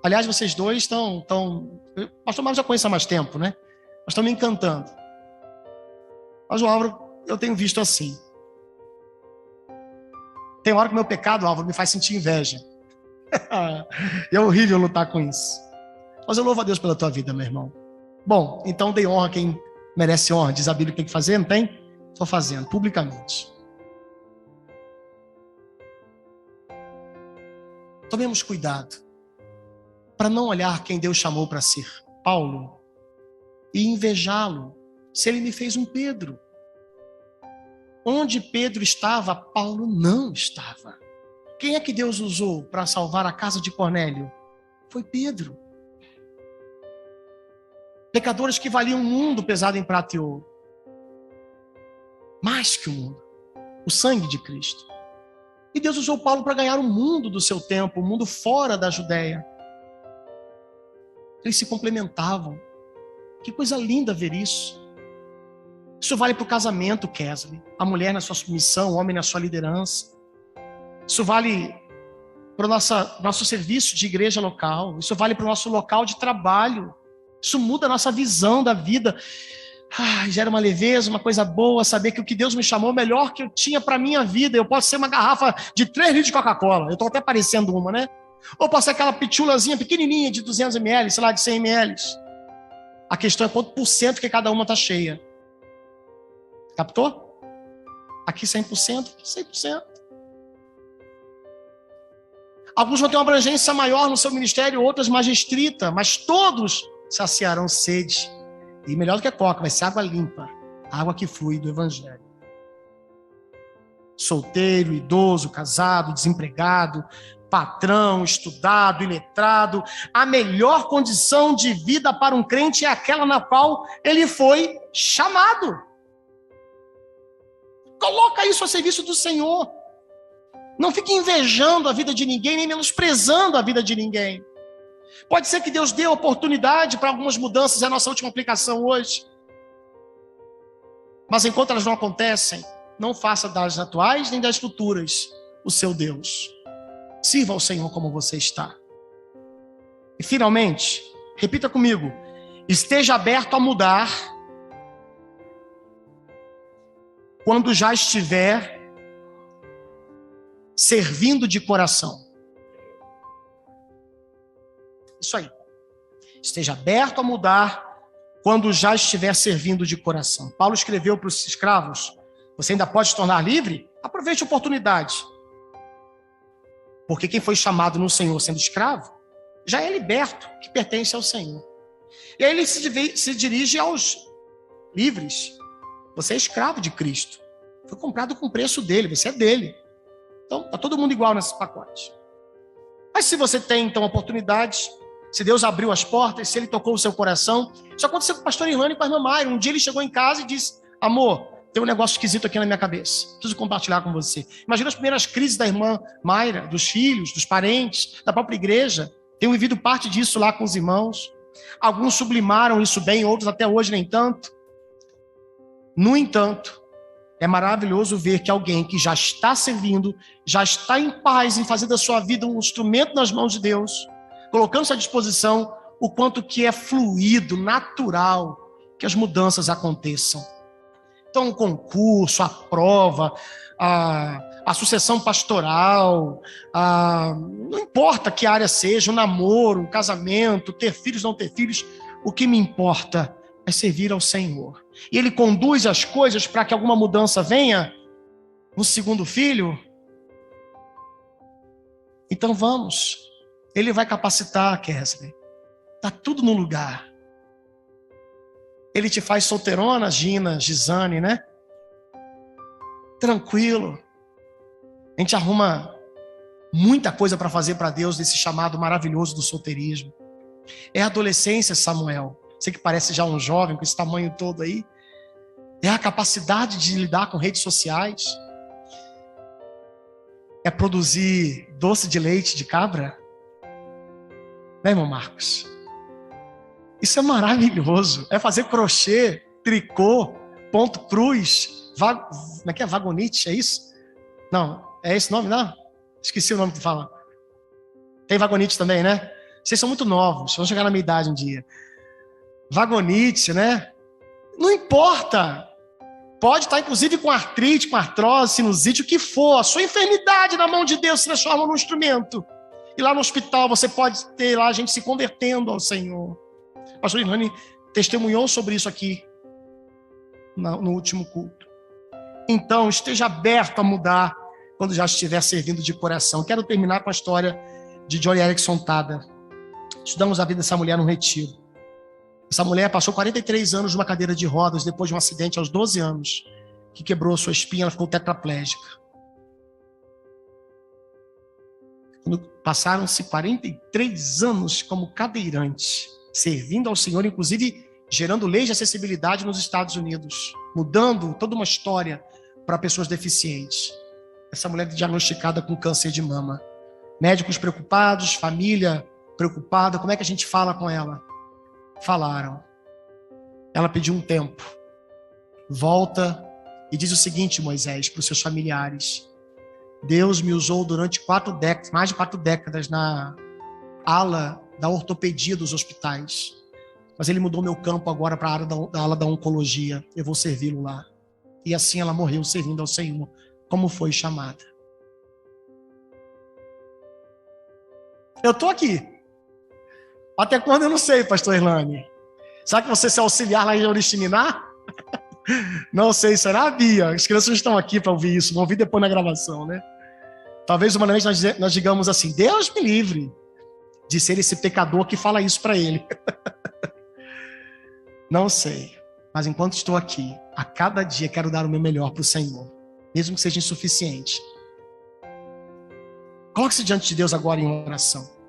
Aliás, vocês dois estão... O pastor Marcos já conhece há mais tempo, né? Mas estão me encantando. Mas o Álvaro, eu tenho visto assim. Tem hora que o meu pecado, Álvaro, me faz sentir inveja. É horrível lutar com isso. Mas eu louvo a Deus pela tua vida, meu irmão. Bom, então dei honra a quem merece honra. Diz a Bíblia que tem que fazer, não tem? Estou fazendo, publicamente. Tomemos cuidado para não olhar quem Deus chamou para ser Paulo e invejá-lo se ele me fez um Pedro. Onde Pedro estava, Paulo não estava. Quem é que Deus usou para salvar a casa de Cornélio? Foi Pedro. Pecadores que valiam um mundo pesado em prata e ouro. Mais que o mundo. O sangue de Cristo. E Deus usou Paulo para ganhar o mundo do seu tempo, o mundo fora da Judéia. Eles se complementavam. Que coisa linda ver isso. Isso vale para o casamento, Kesley. A mulher na sua submissão, o homem na sua liderança. Isso vale para o nosso serviço de igreja local. Isso vale para o nosso local de trabalho. Isso muda a nossa visão da vida. Gera uma leveza, uma coisa boa, saber que o que Deus me chamou é o melhor que eu tinha para a minha vida. Eu posso ser uma garrafa de 3 litros de Coca-Cola. Eu estou até parecendo uma, né? Ou posso ser aquela pitulazinha pequenininha de 200 ml, sei lá, de 100 ml. A questão é quanto por cento que cada uma está cheia. Captou? Aqui 100%, 100%. Alguns vão ter uma abrangência maior no seu ministério, outras mais restrita, mas todos saciarão sede. E melhor do que a coca, vai ser água limpa, água que flui do Evangelho. Solteiro, idoso, casado, desempregado, patrão, estudado, iletrado, a melhor condição de vida para um crente é aquela na qual ele foi chamado. Coloca isso a serviço do Senhor. Não fique invejando a vida de ninguém, nem menosprezando a vida de ninguém. Pode ser que Deus dê oportunidade para algumas mudanças, é a nossa última aplicação hoje. Mas enquanto elas não acontecem, não faça das atuais nem das futuras o seu Deus. Sirva ao Senhor como você está. E finalmente, repita comigo, esteja aberto a mudar quando já estiver servindo de coração. Isso aí. Esteja aberto a mudar quando já estiver servindo de coração. Paulo escreveu para os escravos, você ainda pode se tornar livre? Aproveite a oportunidade. Porque quem foi chamado no Senhor sendo escravo, já é liberto, que pertence ao Senhor. E aí ele se dirige aos livres. Você é escravo de Cristo. Foi comprado com o preço dele, você é dele. Então, está todo mundo igual nesse pacote. Mas se você tem, então, oportunidade, se Deus abriu as portas, se Ele tocou o seu coração, isso aconteceu com o pastor Irlane e com a irmã Mayra. Um dia ele chegou em casa e disse, amor, tem um negócio esquisito aqui na minha cabeça, preciso compartilhar com você. Imagina as primeiras crises da irmã Mayra, dos filhos, dos parentes, da própria igreja. Tenho vivido parte disso lá com os irmãos. Alguns sublimaram isso bem, outros até hoje nem tanto. No entanto, é maravilhoso ver que alguém que já está servindo, já está em paz em fazer da sua vida um instrumento nas mãos de Deus, colocando-se à disposição, o quanto que é fluido, natural, que as mudanças aconteçam. Então, o concurso, a prova, a sucessão pastoral, não importa que área seja, o namoro, o casamento, ter filhos, não ter filhos, o que me importa é servir ao Senhor. E Ele conduz as coisas para que alguma mudança venha no segundo filho. Então vamos. Ele vai capacitar, Kesley. Está tudo no lugar. Ele te faz solteirona, Gina, Gisane, né? Tranquilo. A gente arruma muita coisa para fazer para Deus nesse chamado maravilhoso do solteirismo. É a adolescência, Samuel. Você que parece já um jovem com esse tamanho todo aí. É a capacidade de lidar com redes sociais. É produzir doce de leite de cabra. Né, irmão Marcos? Isso é maravilhoso. É fazer crochê, tricô, ponto cruz, como é que é? Vagonite, é isso? Não, é esse nome, não? Esqueci o nome que fala. Tem vagonite também, né? Vocês são muito novos, vão chegar na minha idade um dia. Vagonite, né? Não importa. Pode estar, inclusive, com artrite, com artrose, sinusite, o que for. A sua enfermidade na mão de Deus se transforma num instrumento. E lá no hospital você pode ter lá a gente se convertendo ao Senhor. O pastor Ilane testemunhou sobre isso aqui no último culto. Então, esteja aberto a mudar quando já estiver servindo de coração. Quero terminar com a história de Johnny Erickson Tada. Estudamos a vida dessa mulher no retiro. Essa mulher passou 43 anos numa cadeira de rodas depois de um acidente aos 12 anos, que quebrou sua espinha, ela ficou tetraplégica. Passaram-se 43 anos como cadeirante, servindo ao Senhor, inclusive gerando leis de acessibilidade nos Estados Unidos, mudando toda uma história para pessoas deficientes. Essa mulher diagnosticada com câncer de mama. Médicos preocupados, família preocupada, como é que a gente fala com ela? Falaram. Ela pediu um tempo. Volta e diz o seguinte, Moisés, para os seus familiares: Deus me usou durante 4 décadas, mais de 4 décadas, na ala da ortopedia dos hospitais. Mas Ele mudou meu campo agora para a área da ala da oncologia. Eu vou servi-lo lá. E assim ela morreu servindo ao Senhor, como foi chamada. Eu estou aqui. Até quando eu não sei, pastor Irlane. Será que você se auxiliar lá em Oriximiná? Não sei, será, Bia? As crianças estão aqui para ouvir isso, vão ouvir depois na gravação, né? Talvez uma vez nós digamos assim: Deus me livre de ser esse pecador que fala isso para ele. Não sei, mas enquanto estou aqui, a cada dia quero dar o meu melhor para o Senhor, mesmo que seja insuficiente. Coloque-se diante de Deus agora em oração.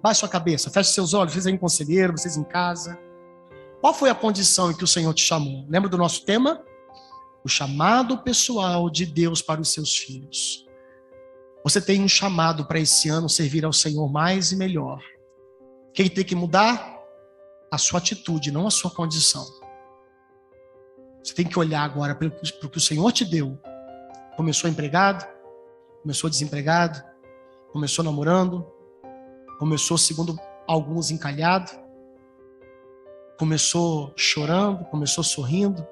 Baixe sua cabeça, feche seus olhos, vocês aí em conselheiro, vocês em casa. Qual foi a condição em que o Senhor te chamou? Lembra do nosso tema? O chamado pessoal de Deus para os seus filhos. Você tem um chamado para esse ano servir ao Senhor mais e melhor. Quem tem que mudar? A sua atitude, não a sua condição. Você tem que olhar agora para o que o Senhor te deu. Começou empregado, começou desempregado, começou namorando, começou, segundo alguns, encalhado, começou chorando, começou sorrindo,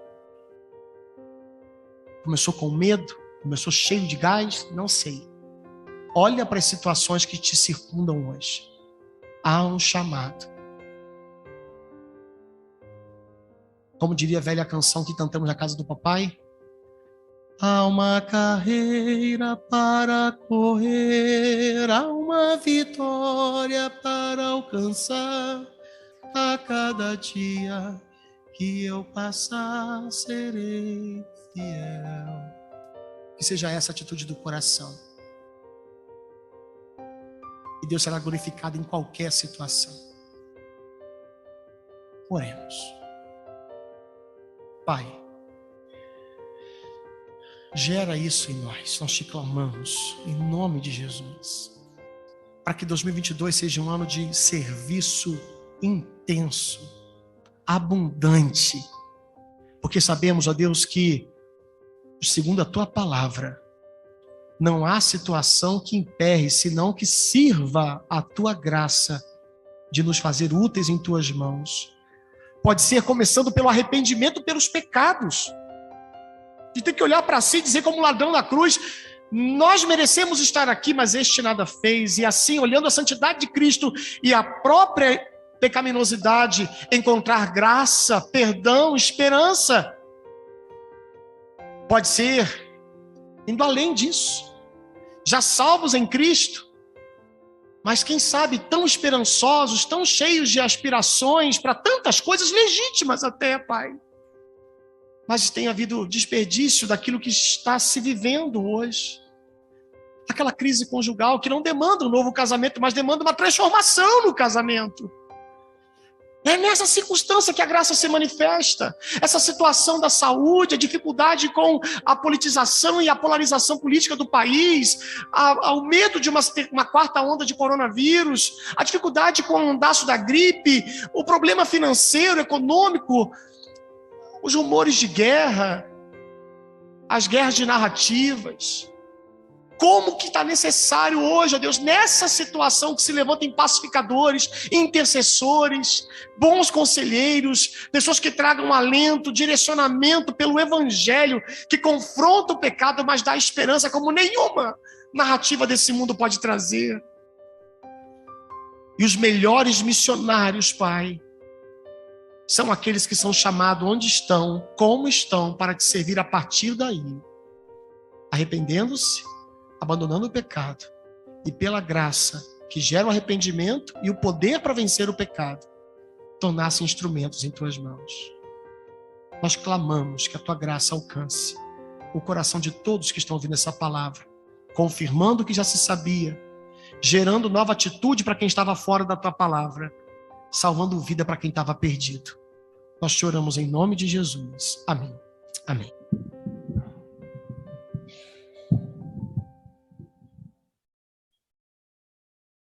começou com medo, começou cheio de gás, não sei. Olha para as situações que te circundam hoje. Há um chamado. Como diria a velha canção que cantamos na casa do papai: há uma carreira para correr, há uma vitória para alcançar. A cada dia que eu passar, serei fiel. Que seja essa a atitude do coração. E Deus será glorificado em qualquer situação. Oremos. Pai, gera isso em nós te clamamos, em nome de Jesus, para que 2022 seja um ano de serviço intenso, abundante, porque sabemos, ó Deus, que, segundo a Tua palavra, não há situação que emperre, senão que sirva a Tua graça de nos fazer úteis em Tuas mãos. Pode ser começando pelo arrependimento pelos pecados. De ter que olhar para si e dizer como ladrão na cruz: nós merecemos estar aqui, mas este nada fez. E assim, olhando a santidade de Cristo e a própria pecaminosidade, encontrar graça, perdão, esperança. Pode ser indo além disso, já salvos em Cristo, mas quem sabe tão esperançosos, tão cheios de aspirações para tantas coisas legítimas até, Pai. Mas tem havido desperdício daquilo que está se vivendo hoje. Aquela crise conjugal que não demanda um novo casamento, mas demanda uma transformação no casamento. É nessa circunstância que a graça se manifesta. Essa situação da saúde, a dificuldade com a politização e a polarização política do país, o medo de uma quarta onda de coronavírus, a dificuldade com o andaço da gripe, o problema financeiro, econômico, os rumores de guerra, as guerras de narrativas. Como que está necessário hoje, ó Deus, nessa situação que se levantem pacificadores, intercessores, bons conselheiros, pessoas que tragam alento, direcionamento pelo evangelho, que confronta o pecado, mas dá esperança como nenhuma narrativa desse mundo pode trazer. E os melhores missionários, Pai, são aqueles que são chamados onde estão, como estão, para te servir a partir daí, arrependendo-se, abandonando o pecado, e pela graça que gera o arrependimento e o poder para vencer o pecado, tornar-se instrumentos em tuas mãos. Nós clamamos que a tua graça alcance o coração de todos que estão ouvindo essa palavra, confirmando o que já se sabia, gerando nova atitude para quem estava fora da tua palavra, salvando vida para quem estava perdido. Nós te oramos em nome de Jesus. Amém. Amém.